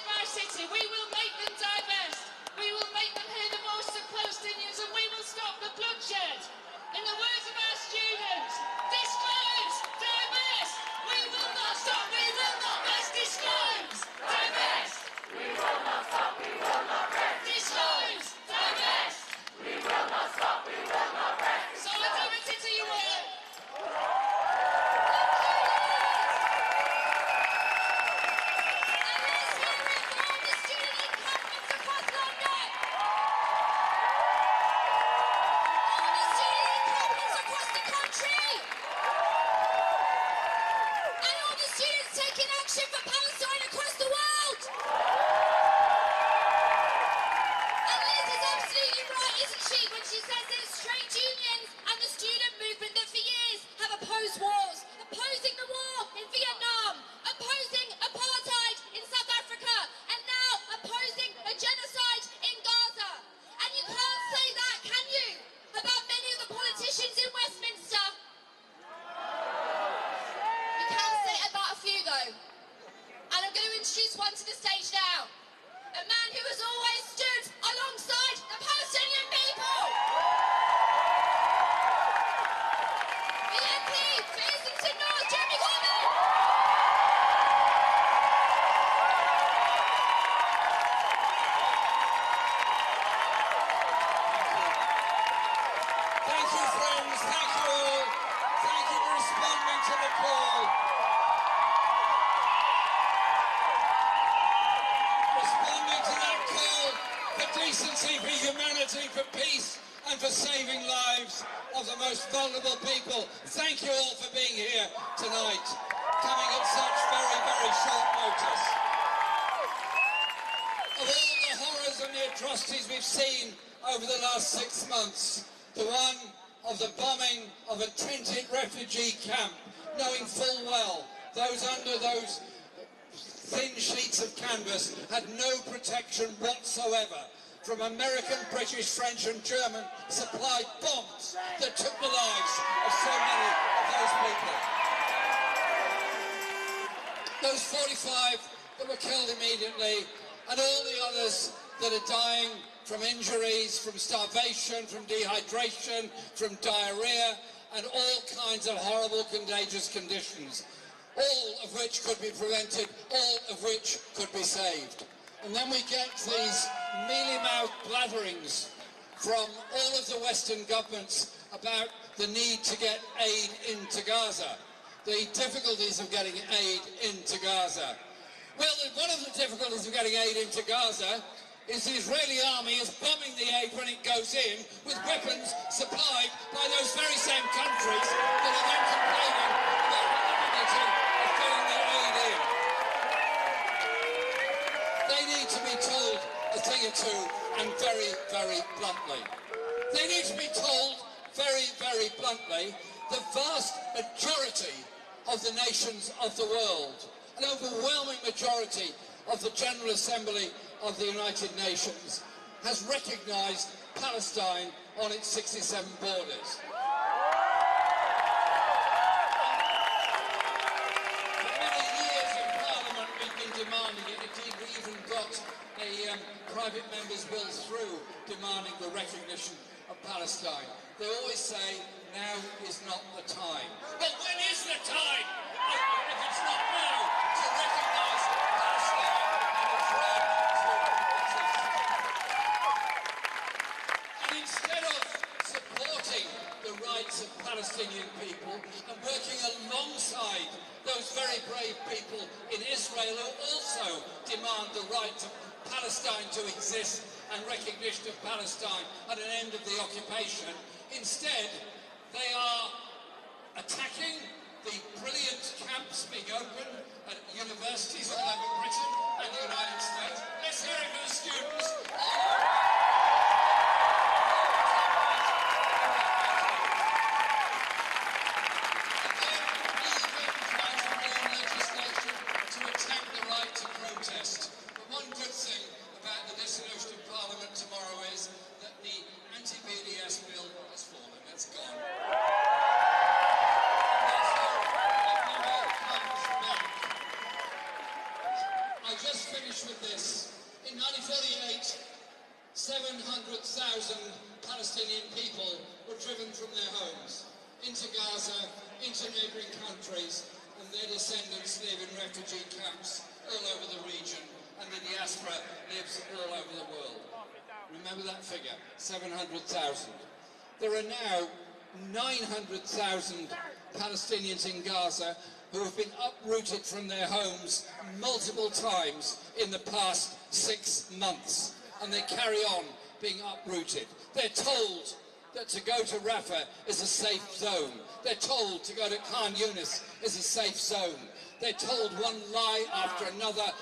city by city. We will make them divest. We will make them hear the voice of Palestinians, and we will stop the bloodshed. In the words of our students, disclose, divest. We will not stop, we will not rest. Disclose, divest. We will not stop, we will not rest. Disclose, divest. We will not stop, we will not rest. Solidarity to you all. For peace and for saving lives of the most vulnerable people. Thank you all for being here tonight, coming at such very, very short notice. Of all the horrors and the atrocities we've seen over the last 6 months, the one of the bombing of a tented refugee camp, knowing full well those under those thin sheets of canvas had no protection whatsoever from American, British, French and German supplied bombs that took the lives of so many of those people. Those 45 that were killed immediately, and all the others that are dying from injuries, from starvation, from dehydration, from diarrhea, and all kinds of horrible contagious conditions, all of which could be prevented, all of which could be saved. And then we get these mealy-mouthed blatherings from all of the Western governments about the need to get aid into Gaza, the difficulties of getting aid into Gaza. Well, one of the difficulties of getting aid into Gaza is the Israeli army is bombing the aid when it goes in with weapons supplied by those very same countries that are then complaining about the difficulty of getting the aid in. They need to be told a thing or two, and very, very bluntly. They need to be told very, very bluntly the vast majority of the nations of the world, an overwhelming majority of the General Assembly of the United Nations, has recognised Palestine on its 67 borders. Demanding it. Indeed, we even got a private member's bill through demanding the recognition of Palestine. They always say, now is not the time. But when is the time, if it's not now, to recognise Palestine and its right to exist? And instead of supporting the rights of Palestinian people and working alongside those very brave people in Israel who also demand the right of Palestine to exist and recognition of Palestine and an end of the occupation, instead they are attacking the brilliant camps being opened at universities all over Britain and the United States. Let's hear it for the students. But one good thing about the dissolution of Parliament tomorrow is that the anti-BDS bill has fallen. It's gone. just finish with this. In 1948, 700,000 Palestinian people were driven from their homes into Gaza, into neighbouring countries, and their descendants live in refugee camps all over the region, and the diaspora lives all over the world. Remember that figure, 700,000. There are now 900,000 Palestinians in Gaza who have been uprooted from their homes multiple times in the past 6 months, and they carry on being uprooted. They're told that to go to Rafah is a safe zone. They're told to go to Khan Yunis is a safe zone. They're told one lie after another,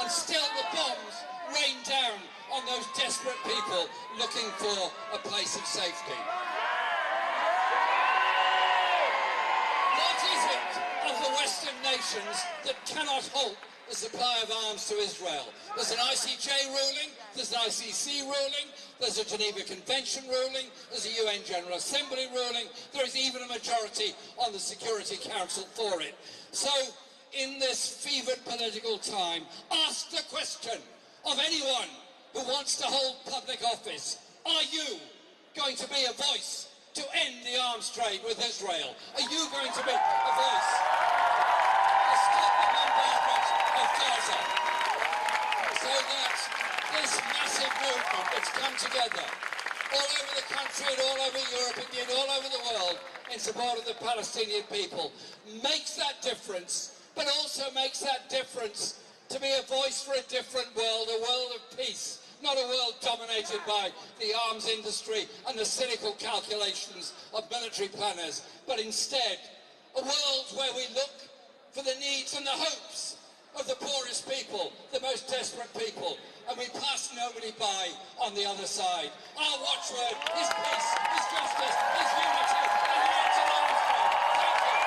and still the bombs rain down on those desperate people looking for a place of safety. What is it of the Western nations that cannot halt the supply of arms to Israel? There's an ICJ ruling, there's an ICC ruling, there's a Geneva Convention ruling, there's a UN General Assembly ruling, there is even a majority on the Security Council for it. So, in this fevered political time, ask the question of anyone who wants to hold public office: are you going to be a voice to end the arms trade with Israel? Are you going to be a voice to stop the bombardment of Gaza? So that this massive movement that's come together all over the country and all over Europe, indeed all over the world, in support of the Palestinian people, makes that difference, but also makes that difference to be a voice for a different world, a world of peace, not a world dominated by the arms industry and the cynical calculations of military planners, but instead a world where we look for the needs and the hopes of the poorest people, the most desperate people, and we pass nobody by on the other side. Our watchword is peace, is justice, is unity, and an end to arms trade. Thank you.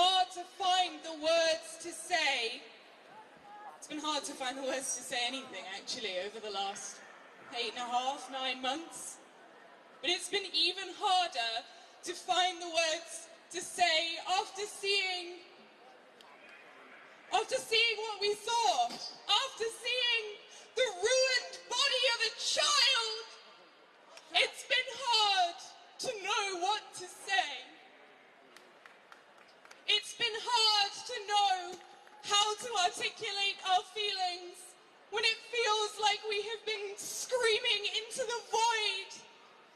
Hard to find the words to say anything, actually, over the last 8.5, 9 months. But it's been even harder to find the words to say after seeing what we saw, after seeing the ruined body of a child. It's been hard to know what to say. It's been hard to know how to articulate our feelings when it feels like we have been screaming into the void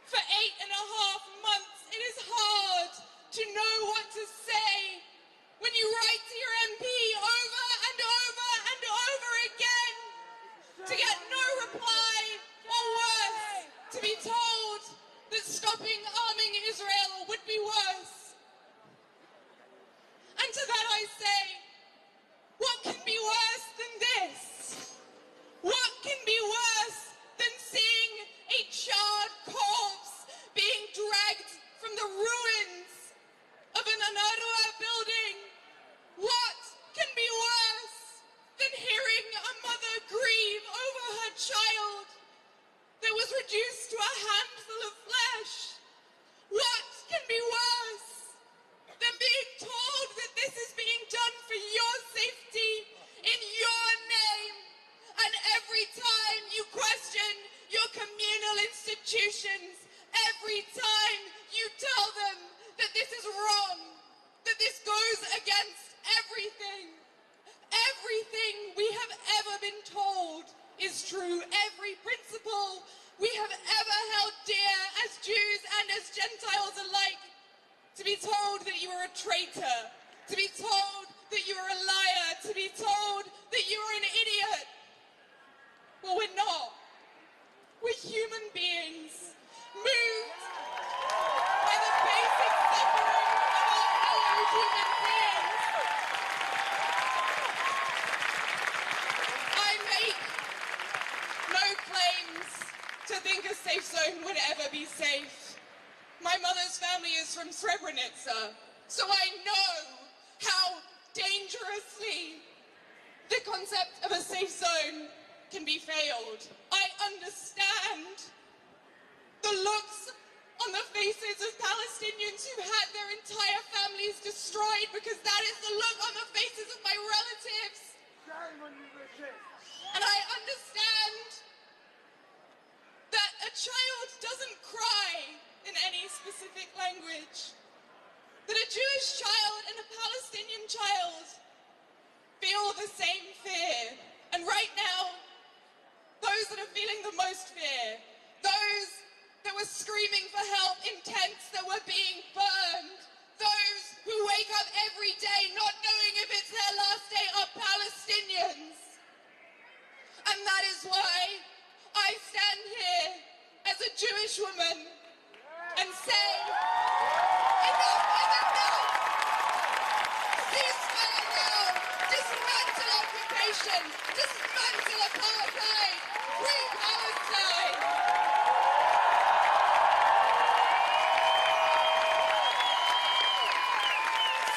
for 8.5 months. It is hard to know what to say when you write to your MP been told is true. Every principle we have ever held dear as Jews and as Gentiles alike. To be told that you are a traitor, to be told that you are a liar, to be told that you are an idiot. Well, we're not. We're human beings, moved by the basic suffering of our fellow human beings. I make no claims to think a safe zone would ever be safe. My mother's family is from Srebrenica, so I know how dangerously the concept of a safe zone can be failed. I understand the looks on the faces of Palestinians who had their entire families destroyed, because that is the look on the faces of my relatives. And I understand that a child doesn't cry in any specific language, that a Jewish child and a Palestinian child feel the same fear. And right now, those that are feeling the most fear, those that were screaming for help in tents that were being burned, those who wake up every day not knowing if it's their last day, are Palestinians. And that is why I stand here as a Jewish woman and say, enough is enough! Ceasefire now! Dismantle occupation! Dismantle apartheid! Free Palestine!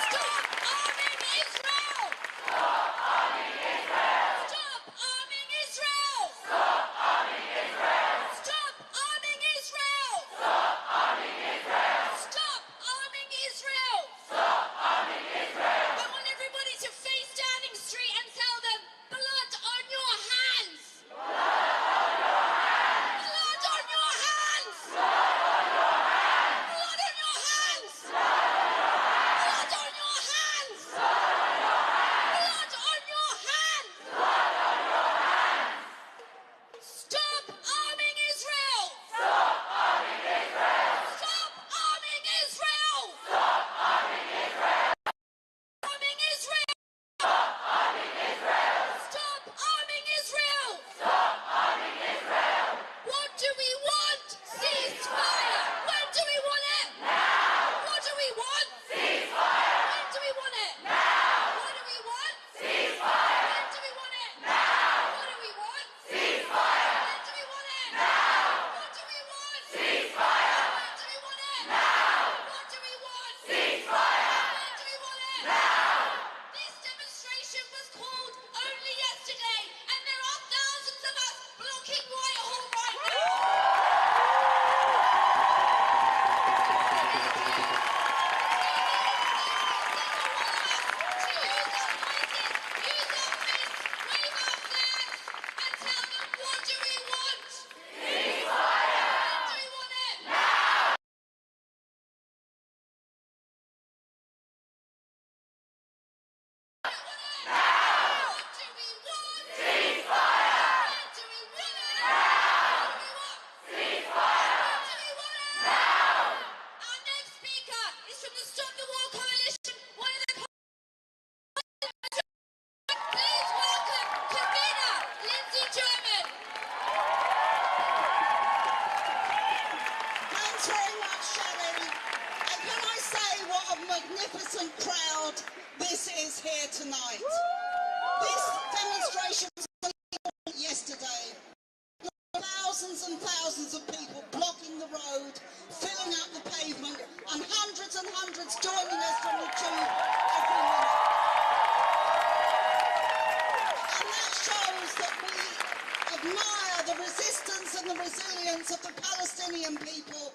Stop arming Israel! Stop arming Israel! Stop arming Israel! Stop arming Israel! Stop arming Israel! Stop arming Israel! Stop arming Israel! Stop arming Israel! I want everybody to face Downing Street and tell them, blood on your hands! Blood on your hands! Blood on your hands! Blood on your hands! Blood on your hands! Stop arming Israel! Stop arming Israel! Stop arming Israel! Stop arming Israel! Arming Israel! Stop arming Israel! Stop arming Israel! Stop arming Israel! What do we want? Ceasefire! When do we want it? Now! What do we want? Ceasefire! When do we want it? Now! What do we want? Ceasefire! When do we want it? Now! What do we want? Ceasefire! When do we want it? Now! What do we want? Ceasefire! When do we want it? Now! What do we want? Ceasefire! When do we want it? Now! This demonstration was called only yesterday, and there are thousands of us blocking Whitehall right now. Our next speaker is from the Stop the War Coalition, one of the please welcome convener Lindsay German. Thanks very much, Shelley. And can I say what a magnificent crowd this is here tonight. This demonstration was yesterday. Thousands and thousands of people blocking the road, filling up the pavement, and hundreds joining us from the tube every minute. And that shows that we admire the resistance and the resilience of the Palestinian people